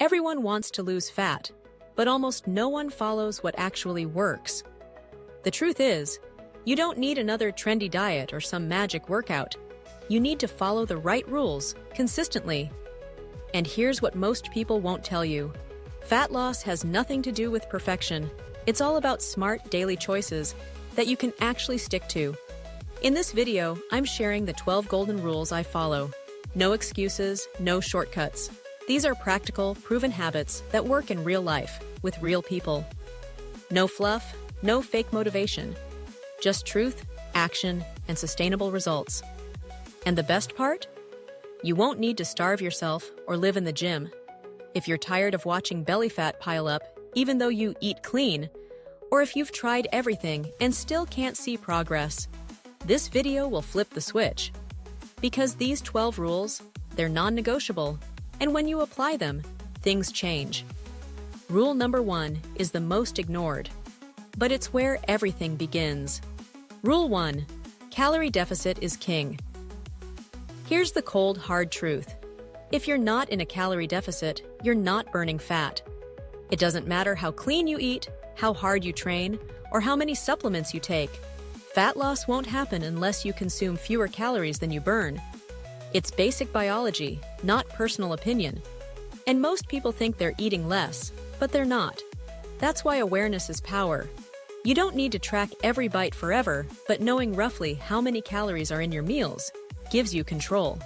Everyone wants to lose fat, but almost no one follows what actually works. The truth is, you don't need another trendy diet or some magic workout. You need to follow the right rules consistently. And here's what most people won't tell you. Fat loss has nothing to do with perfection. It's all about smart daily choices that you can actually stick to. In this video, I'm sharing the 12 golden rules I follow. No excuses, no shortcuts. These are practical, proven habits that work in real life, with real people. No fluff, no fake motivation. Just truth, action, and sustainable results. And the best part? You won't need to starve yourself or live in the gym. If you're tired of watching belly fat pile up, even though you eat clean, or if you've tried everything and still can't see progress, this video will flip the switch. Because these 12 rules, they're non-negotiable, and when you apply them, things change. Rule number 1 is the most ignored, but it's where everything begins. Rule 1: calorie deficit is king. Here's the cold, hard truth. If you're not in a calorie deficit, you're not burning fat. It doesn't matter how clean you eat, how hard you train, or how many supplements you take. Fat loss won't happen unless you consume fewer calories than you burn. It's basic biology, not personal opinion. And most people think they're eating less, but they're not. That's why awareness is power. You don't need to track every bite forever, but knowing roughly how many calories are in your meals gives you control.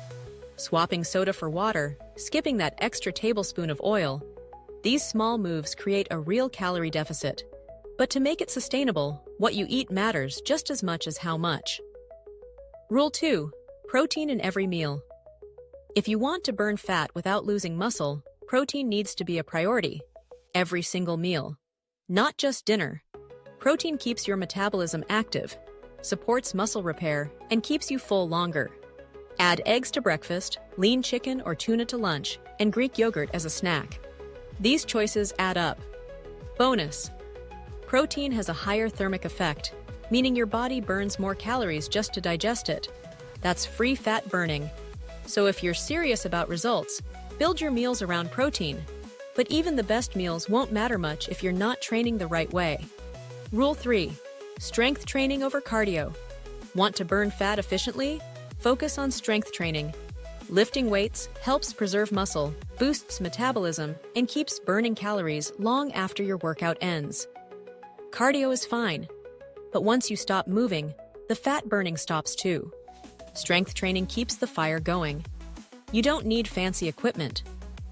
Swapping soda for water, skipping that extra tablespoon of oil, these small moves create a real calorie deficit. But to make it sustainable, what you eat matters just as much as how much. Rule 2: protein in every meal. If you want to burn fat without losing muscle, protein needs to be a priority. Every single meal. Not just dinner. Protein keeps your metabolism active, supports muscle repair, and keeps you full longer. Add eggs to breakfast, lean chicken or tuna to lunch, and Greek yogurt as a snack. These choices add up. Bonus: protein has a higher thermic effect, meaning your body burns more calories just to digest it. That's free fat burning. So if you're serious about results, build your meals around protein. But even the best meals won't matter much if you're not training the right way. Rule 3: strength training over cardio. Want to burn fat efficiently? Focus on strength training. Lifting weights helps preserve muscle, boosts metabolism, and keeps burning calories long after your workout ends. Cardio is fine, but once you stop moving, the fat burning stops too. Strength training keeps the fire going. You don't need fancy equipment.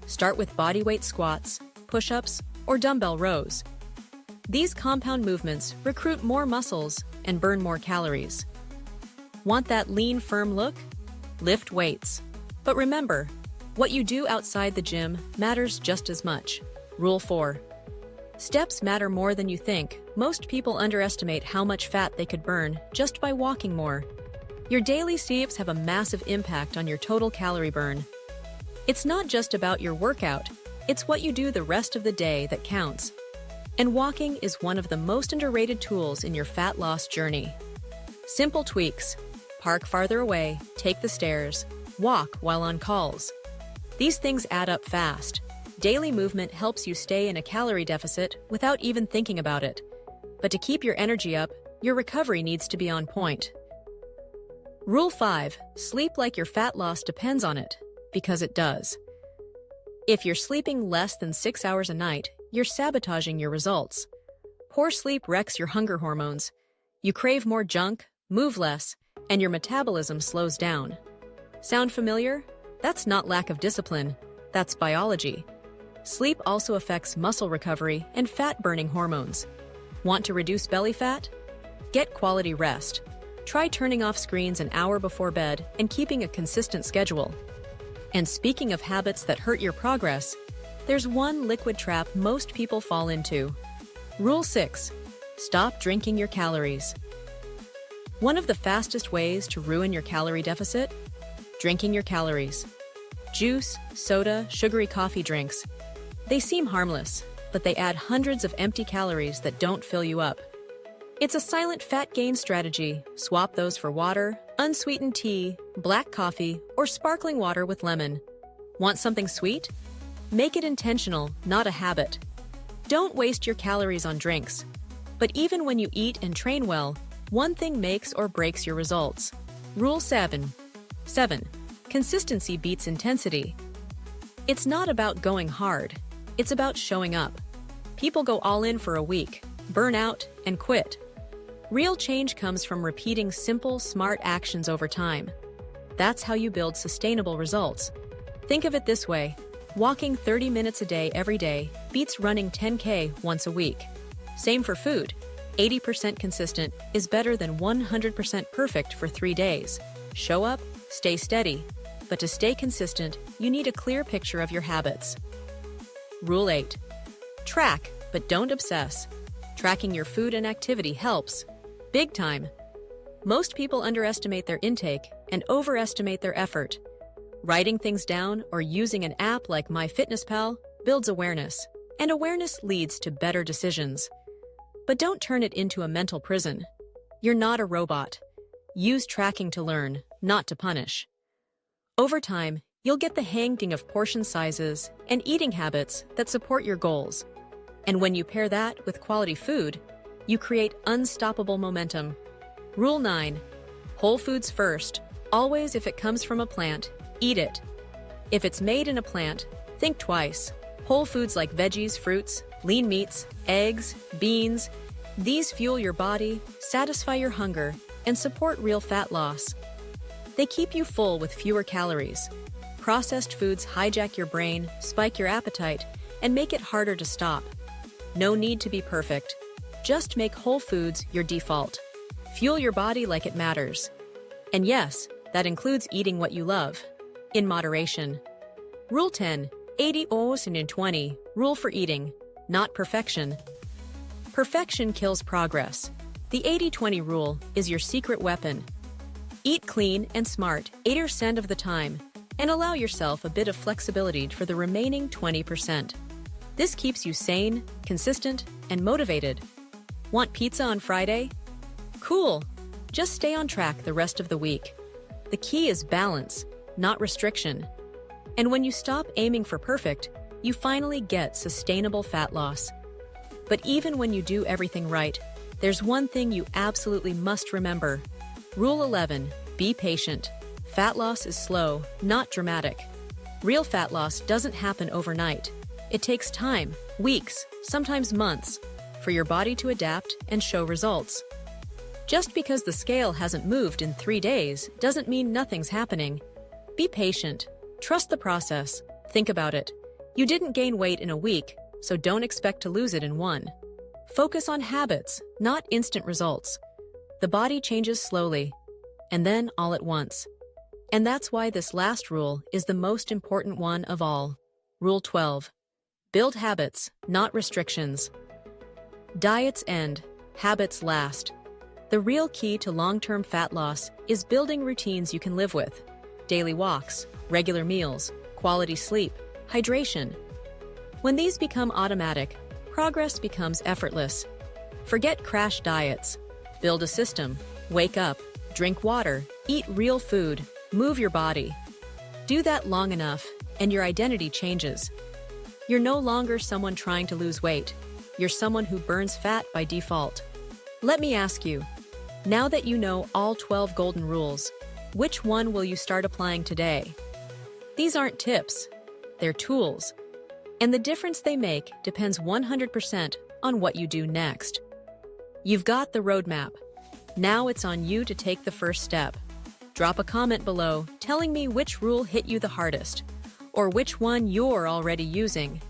Start with bodyweight squats, push-ups, or dumbbell rows. These compound movements recruit more muscles and burn more calories. Want that lean, firm look? Lift weights. But remember, what you do outside the gym matters just as much. Rule 4: steps matter more than you think. Most people underestimate how much fat they could burn just by walking more. Your daily steps have a massive impact on your total calorie burn. It's not just about your workout, it's what you do the rest of the day that counts. And walking is one of the most underrated tools in your fat loss journey. Simple tweaks: park farther away, take the stairs, walk while on calls. These things add up fast. Daily movement helps you stay in a calorie deficit without even thinking about it. But to keep your energy up, your recovery needs to be on point. Rule 5: sleep like your fat loss depends on it, because it does. If you're sleeping less than 6 hours a night, you're sabotaging your results. Poor sleep wrecks your hunger hormones. You crave more junk, move less, and your metabolism slows down. Sound familiar? That's not lack of discipline. That's biology. Sleep also affects muscle recovery and fat-burning hormones. Want to reduce belly fat? Get quality rest. Try turning off screens an hour before bed and keeping a consistent schedule. And speaking of habits that hurt your progress, there's one liquid trap most people fall into. Rule 6: stop drinking your calories. One of the fastest ways to ruin your calorie deficit? Drinking your calories. Juice, soda, sugary coffee drinks. They seem harmless, but they add hundreds of empty calories that don't fill you up. It's a silent fat gain strategy. Swap those for water, unsweetened tea, black coffee, or sparkling water with lemon. Want something sweet? Make it intentional, not a habit. Don't waste your calories on drinks. But even when you eat and train well, one thing makes or breaks your results. Rule 7. 7. Consistency beats intensity. It's not about going hard. It's about showing up. People go all in for a week, burn out, and quit. Real change comes from repeating simple, smart actions over time. That's how you build sustainable results. Think of it this way. Walking 30 minutes a day every day beats running 10K once a week. Same for food. 80% consistent is better than 100% perfect for 3 days. Show up, stay steady. But to stay consistent, you need a clear picture of your habits. Rule 8. Track, but don't obsess. Tracking your food and activity helps. Big time. Most people underestimate their intake and overestimate their effort. Writing things down or using an app like MyFitnessPal builds awareness, and awareness leads to better decisions. But don't turn it into a mental prison. You're not a robot. Use tracking to learn, not to punish. Over time, you'll get the hang of portion sizes and eating habits that support your goals. And when you pair that with quality food, you create unstoppable momentum. Rule 9. Whole foods first. Always, if it comes from a plant, eat it. If it's made in a plant, think twice. Whole foods like veggies, fruits, lean meats, eggs, beans, these fuel your body, satisfy your hunger, and support real fat loss. They keep you full with fewer calories. Processed foods hijack your brain, spike your appetite, and make it harder to stop. No need to be perfect. Just make whole foods your default. Fuel your body like it matters. And yes, that includes eating what you love, in moderation. Rule 10. 80-20 rule for eating, not perfection. Perfection kills progress. The 80-20 rule is your secret weapon. Eat clean and smart 80% of the time, and allow yourself a bit of flexibility for the remaining 20%. This keeps you sane, consistent, and motivated. Want pizza on Friday? Cool. Just stay on track the rest of the week. The key is balance, not restriction. And when you stop aiming for perfect, you finally get sustainable fat loss. But even when you do everything right, there's one thing you absolutely must remember. Rule 11. Be patient. Fat loss is slow, not dramatic. Real fat loss doesn't happen overnight. It takes time, weeks, sometimes months, for your body to adapt and show results. Just because the scale hasn't moved in 3 days doesn't mean nothing's happening. Be patient. Trust the process. Think about it. You didn't gain weight in a week, so don't expect to lose it in one. Focus on habits, not instant results. The body changes slowly, and then all at once. And that's why this last rule is the most important one of all. Rule 12. Build habits, not restrictions. Diets end, habits last. The real key to long-term fat loss is building routines you can live with. Daily walks, regular meals, quality sleep, hydration. When these become automatic, progress becomes effortless. Forget crash diets. Build a system. Wake up, drink water, eat real food, move your body. Do that long enough, and your identity changes. You're no longer someone trying to lose weight. You're someone who burns fat by default. Let me ask you, now that you know all 12 golden rules, which one will you start applying today? These aren't tips, they're tools. And the difference they make depends 100% on what you do next. You've got the roadmap. Now it's on you to take the first step. Drop a comment below telling me which rule hit you the hardest, or which one you're already using.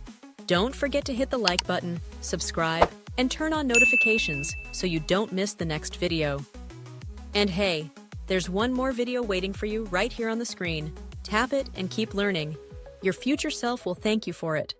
Don't forget to hit the like button, subscribe, and turn on notifications so you don't miss the next video. And hey, there's one more video waiting for you right here on the screen. Tap it and keep learning. Your future self will thank you for it.